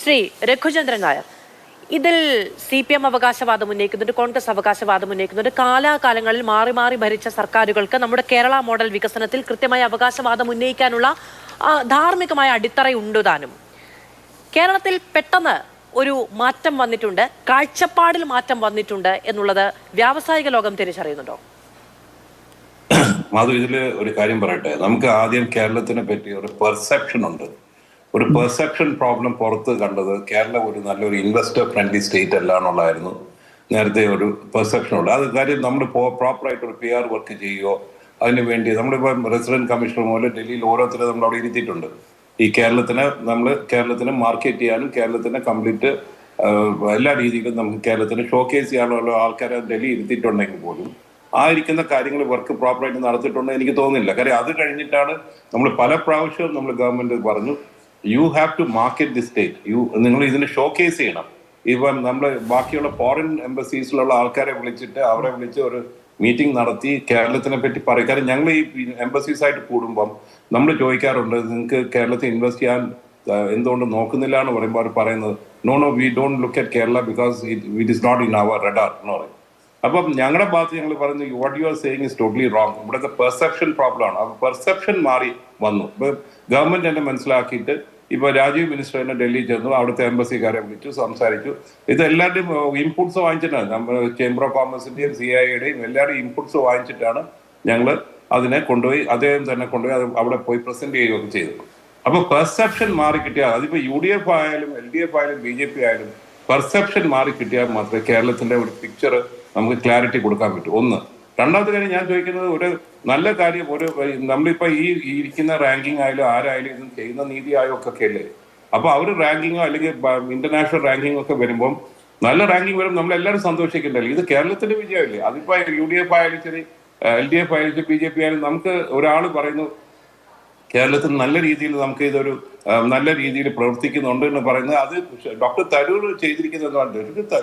ശ്രീ രഘുചന്ദ്രൻ നായർ, ഇതിൽ CPM അവകാശവാദം ഉന്നയിക്കുന്നുണ്ട്, കോൺഗ്രസ് അവകാശവാദം ഉന്നയിക്കുന്നുണ്ട്. കാലാകാലങ്ങളിൽ മാറി മാറി ഭരിച്ച സർക്കാരുകൾക്ക് നമ്മുടെ കേരള മോഡൽ വികസനത്തിൽ കൃത്യമായ അവകാശവാദം ഉന്നയിക്കാനുള്ള ധാർമ്മികമായ അടിത്തറയുണ്ട് താനും. കേരളത്തിൽ പെട്ടെന്ന് ഒരു മാറ്റം വന്നിട്ടുണ്ട്, കാഴ്ചപ്പാടിൽ മാറ്റം വന്നിട്ടുണ്ട് എന്നുള്ളത് വ്യാവസായിക ലോകം തിരിച്ചറിയുന്നുണ്ടോ? മാധു, ഇതില് ഒരു കാര്യം പറയട്ടെ. നമുക്ക് ആദ്യം കേരളത്തിനെ പറ്റി ഒരു പെർസെപ്ഷൻ ഉണ്ട്. ഒരു പെർസെപ്ഷൻ പ്രോബ്ലം പുറത്ത് കണ്ടത് കേരളം ഒരു നല്ലൊരു ഇൻവെസ്റ്റർ ഫ്രണ്ട്ലി സ്റ്റേറ്റ് അല്ല എന്നുള്ളതായിരുന്നു നേരത്തെ ഒരു പെർസെപ്ഷൻ ഉണ്ട്. അത് കാര്യം നമ്മൾ പ്രോപ്പറായിട്ട് ഒരു PR വർക്ക് ചെയ്യുകയോ അതിന് വേണ്ടി നമ്മളിപ്പോൾ റെസിഡന്റ് കമ്മീഷണർ മുതൽ ഡൽഹിയിൽ ഓരോരുത്തരും നമ്മൾ അവിടെ ഇരുത്തിയിട്ടുണ്ട്. ഈ കേരളത്തിനെ മാർക്കറ്റ് ചെയ്യാനും കേരളത്തിനെ കംപ്ലീറ്റ് എല്ലാ രീതിയിലും നമുക്ക് കേരളത്തിന് ഷോക്കേസ് ചെയ്യാനുള്ള ആൾക്കാരെ ഡൽഹി ഇരുത്തിയിട്ടുണ്ടെങ്കിൽ പോലും ആ ഇരിക്കുന്ന കാര്യങ്ങൾ വർക്ക് പ്രോപ്പറായിട്ട് നടത്തിയിട്ടുണ്ടെന്ന് എനിക്ക് തോന്നുന്നില്ല. കാര്യം അത് കഴിഞ്ഞിട്ടാണ് നമ്മൾ പല പ്രാവശ്യവും നമ്മൾ ഗവൺമെന്റ് പറഞ്ഞു, you have to market the state, നിങ്ങൾ ഇതിനെ ഷോക്കേസ് ചെയ്യണം. ഇപ്പം നമ്മൾ ബാക്കിയുള്ള ഫോറിൻ എംബസീസിലുള്ള ആൾക്കാരെ വിളിച്ചിട്ട് അവരെ വിളിച്ച് ഒരു മീറ്റിംഗ് നടത്തി കേരളത്തിനെ പറ്റി പറയും. കാര്യം ഞങ്ങൾ ഈ എംബസീസ് ആയിട്ട് കൂടുമ്പം നമ്മൾ ചോദിക്കാറുണ്ട്, നിങ്ങൾക്ക് കേരളത്തിൽ ഇൻവെസ്റ്റ് ചെയ്യാൻ എന്തുകൊണ്ട് നോക്കുന്നില്ല എന്ന് പറയുമ്പോൾ അവർ പറയുന്നത് no we don't look at Kerala because it is not in our radar എന്ന് പറയും. അപ്പം ഞങ്ങളുടെ ഭാഗത്ത് ഞങ്ങൾ പറഞ്ഞു what you are saying is totally wrong. ഇവിടുത്തെ പെർസെപ്ഷൻ പ്രോബ്ലം ആണ്. അപ്പോൾ പെർസെപ്ഷൻ മാറി വന്നു. ഇപ്പൊ ഗവൺമെന്റ് തന്നെ മനസ്സിലാക്കിയിട്ട് ഇപ്പൊ രാജീവ് മിനിസ്റ്ററിനെ ഡൽഹി ചെന്നു, അവിടുത്തെ എംബസിക്കാരെ വിളിച്ചു, സംസാരിച്ചു. ഇത് എല്ലാവരുടെയും ഇൻപുട്സ് വാങ്ങിച്ചിട്ടാണ്, നമ്മൾ ചേംബർ ഓഫ് കോമേഴ്സിന്റെയും CIAയുടെയും എല്ലാവരുടെയും ഇൻപുട്സ് വാങ്ങിച്ചിട്ടാണ് ഞങ്ങൾ അതിനെ കൊണ്ടുപോയി അദ്ദേഹം തന്നെ കൊണ്ടുപോയി അത് അവിടെ പോയി പ്രസന്റ് ചെയ്യുകയൊക്കെ ചെയ്തു. അപ്പൊ പെർസെപ്ഷൻ മാറി കിട്ടിയാൽ, അതിപ്പോ UDF ആയാലും LDF ആയാലും BJP ആയാലും പെർസെപ്ഷൻ മാറി കിട്ടിയാൽ മാത്രമേ കേരളത്തിന്റെ ഒരു പിക്ചർ നമുക്ക് ക്ലാരിറ്റി കൊടുക്കാൻ പറ്റും. ഒന്ന്. രണ്ടാമത്തെ കാര്യം ഞാൻ ചോദിക്കുന്നത്, ഒരു നല്ല കാര്യം, ഒരു നമ്മളിപ്പോ ഈ ഇരിക്കുന്ന റാങ്കിങ് ആയാലും ആരായാലും ഇത് ചെയ്യുന്ന നീതി ആയോഗൊക്കെ അല്ലേ, അപ്പൊ അവർ റാങ്കിങ്ങോ അല്ലെങ്കിൽ ഇന്റർനാഷണൽ റാങ്കിങ്ങോ ഒക്കെ വരുമ്പോൾ നല്ല റാങ്കിങ് വരും, നമ്മളെല്ലാവരും സന്തോഷിക്കണ്ടല്ലോ. ഇത് കേരളത്തിന്റെ വിജയമല്ലേ. അതിപ്പോ UDF ആയാലും ശരി, LDF ആയാലും ശരി, BJP ആയാലും, നമുക്ക് ഒരാൾ പറയുന്നു കേരളത്തിൽ നല്ല രീതിയിൽ നമുക്ക് ഇതൊരു നല്ല രീതിയിൽ പ്രവർത്തിക്കുന്നുണ്ട് എന്ന് പറയുന്നത്, അത് ഡോക്ടർ തരൂർ ചെയ്തിരിക്കുന്നത്.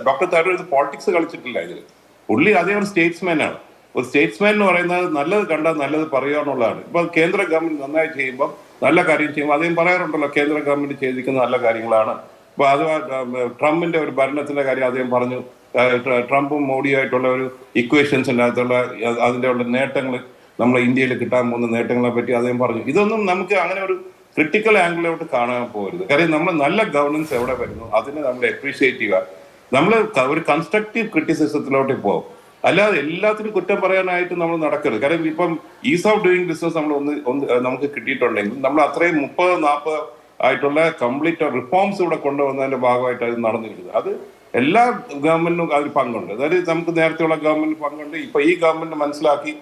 ഡോക്ടർ തരൂർ ഇത് പോളിറ്റിക്സ് കളിച്ചിട്ടില്ല. ഇതിൽ പുള്ളി അതേ ഒരു സ്റ്റേറ്റ്സ്മാൻ ആണ്. ഒരു സ്റ്റേറ്റ്സ്മാൻ എന്ന് പറയുന്നത് നല്ലത് കണ്ടാൽ നല്ലത് പറയുക എന്നുള്ളതാണ്. ഇപ്പൊ കേന്ദ്ര ഗവൺമെന്റ് നന്നായി ചെയ്യുമ്പോൾ നല്ല കാര്യം ചെയ്യുമ്പോൾ അദ്ദേഹം പറയാറുണ്ടല്ലോ കേന്ദ്ര ഗവൺമെന്റ് ചെയ്തിരിക്കുന്ന നല്ല കാര്യങ്ങളാണ്. അപ്പൊ അത് ട്രംപിന്റെ ഒരു ഭരണത്തിന്റെ കാര്യം അദ്ദേഹം പറഞ്ഞു. ട്രംപും മോഡിയുമായിട്ടുള്ള ഒരു ഇക്വേഷൻസിനകത്തുള്ള അതിന്റെ ഉള്ള നേട്ടങ്ങൾ, നമ്മളെ ഇന്ത്യയിൽ കിട്ടാൻ പോകുന്ന നേട്ടങ്ങളെ പറ്റി അദ്ദേഹം പറഞ്ഞു. ഇതൊന്നും നമുക്ക് അങ്ങനെ ഒരു ക്രിട്ടിക്കൽ ആംഗിളിലോട്ട് കാണാൻ പോകരുത്. കാര്യം നമ്മൾ നല്ല ഗവർണൻസ് എവിടെ വരുന്നു അതിനെ നമ്മൾ അപ്രീഷിയേറ്റ് ചെയ്യുക. നമ്മൾ ഒരു കൺസ്ട്രക്റ്റീവ് ക്രിറ്റിസിസത്തിലോട്ട് പോകും, അല്ലാതെ എല്ലാത്തിനും കുറ്റം പറയാനായിട്ട് നമ്മൾ നടക്കരുത്. കാര്യം ഇപ്പം ഈസ് ഓഫ് ഡൂയിങ് ബിസിനസ് നമ്മൾ നമുക്ക് കിട്ടിയിട്ടുണ്ടെങ്കിൽ നമ്മൾ അത്രയും 30-40 ആയിട്ടുള്ള കംപ്ലീറ്റ് റിഫോംസ് ഇവിടെ കൊണ്ടുവന്നതിന്റെ ഭാഗമായിട്ട് അത് നടന്നിരിക്കുന്നത്. അത് എല്ലാ ഗവൺമെന്റിനും അതിൽ പങ്കുണ്ട്. അതായത് നമുക്ക് നേരത്തെയുള്ള ഗവൺമെന്റിന് പങ്കുണ്ട്. ഇപ്പൊ ഈ ഗവൺമെന്റ് മനസ്സിലാക്കി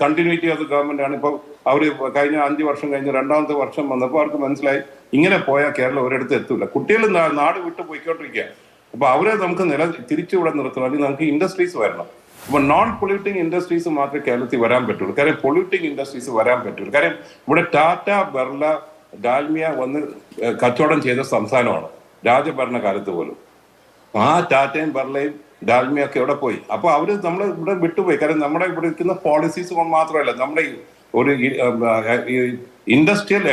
കണ്ടിന്യൂറ്റി ഓഫ് ഗവൺമെന്റ് ആണ്. ഇപ്പൊ അവർ കഴിഞ്ഞ 5 വർഷം കഴിഞ്ഞ് 2ാമത്തെ വർഷം വന്നപ്പോൾ അവർക്ക് മനസ്സിലായി ഇങ്ങനെ പോയാൽ കേരളം ഒരിടത്ത് എത്തൂല. കുട്ടികൾ നാട് വിട്ട് പോയിക്കൊണ്ടിരിക്കുക. അപ്പൊ അവരെ നമുക്ക് തിരിച്ചിവിടെ നിർത്തണമെങ്കിൽ നമുക്ക് ഇൻഡസ്ട്രീസ് വരണം. അപ്പൊ നോൺ പൊല്യൂട്ടിങ് ഇൻഡസ്ട്രീസ് മാത്രമേ കേരളത്തിൽ വരാൻ പറ്റുള്ളൂ. കാര്യം പൊല്യൂട്ടിങ് ഇൻഡസ്ട്രീസ് വരാൻ പറ്റുള്ളൂ. കാര്യം ഇവിടെ ടാറ്റ, ബിർള, ഡാൽമിയ വന്ന് കച്ചവടം ചെയ്ത സംസ്ഥാനമാണ് രാജഭരണ കാലത്ത് പോലും. ആ ടാറ്റയും ബിർളയും ഡാൽമിയൊക്കെ എവിടെ പോയി? അപ്പൊ അവര് നമ്മൾ ഇവിടെ വിട്ടുപോയി. കാരണം നമ്മുടെ ഇവിടെ ഇരിക്കുന്ന പോളിസീസ് കൊണ്ട് മാത്രമല്ല, നമ്മുടെ ഒരു ഇൻഡസ്ട്രിയൽ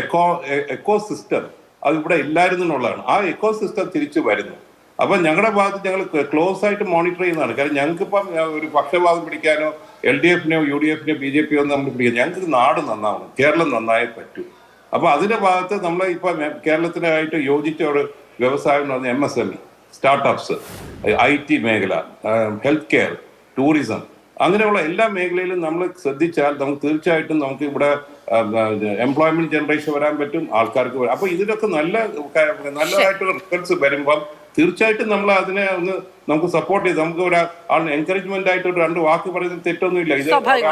എക്കോ സിസ്റ്റം അത് ഇവിടെ ഇല്ലായിരുന്നു എന്നുള്ളതാണ്. ആ എക്കോ സിസ്റ്റം തിരിച്ചു വരുന്നു. അപ്പൊ ഞങ്ങളുടെ ഭാഗത്ത് ഞങ്ങൾ ക്ലോസ് ആയിട്ട് മോണിറ്റർ ചെയ്യുന്നതാണ്. കാരണം ഞങ്ങൾക്കിപ്പം ഒരു പക്ഷപാതം പിടിക്കാനോ LDFനെയോ UDFനെയോ BJPയോ ഒന്നും നമുക്ക് പിടിക്കാം. ഞങ്ങൾക്ക് നാട് നന്നാവണം, കേരളം നന്നായേ പറ്റൂ. അപ്പൊ അതിന്റെ ഭാഗത്ത് നമ്മൾ ഇപ്പൊ കേരളത്തിനായിട്ട് യോജിച്ച ഒരു വ്യവസായം എന്ന് പറഞ്ഞാൽ MSME, സ്റ്റാർട്ടപ്സ്, IT മേഖല, ഹെൽത്ത് കെയർ, ടൂറിസം, അങ്ങനെയുള്ള എല്ലാ മേഖലയിലും നമ്മൾ ശ്രദ്ധിച്ചാൽ നമുക്ക് തീർച്ചയായിട്ടും നമുക്ക് ഇവിടെ എംപ്ലോയ്മെന്റ് ജനറേഷൻ വരാൻ പറ്റും, ആൾക്കാർക്ക് വരാം. അപ്പൊ ഇതിലൊക്കെ നല്ലതായിട്ടുള്ള റിസൾട്ട്സ് വരുമ്പം തീർച്ചയായിട്ടും നമ്മൾ അതിനെ നമുക്ക് സപ്പോർട്ട് ചെയ്ത് നമുക്ക് ഒരു എൻകറേജ്മെന്റ് ആയിട്ട് ഒരു 2 വാക്ക് പറയുന്നത് തെറ്റൊന്നുമില്ല. ഇത്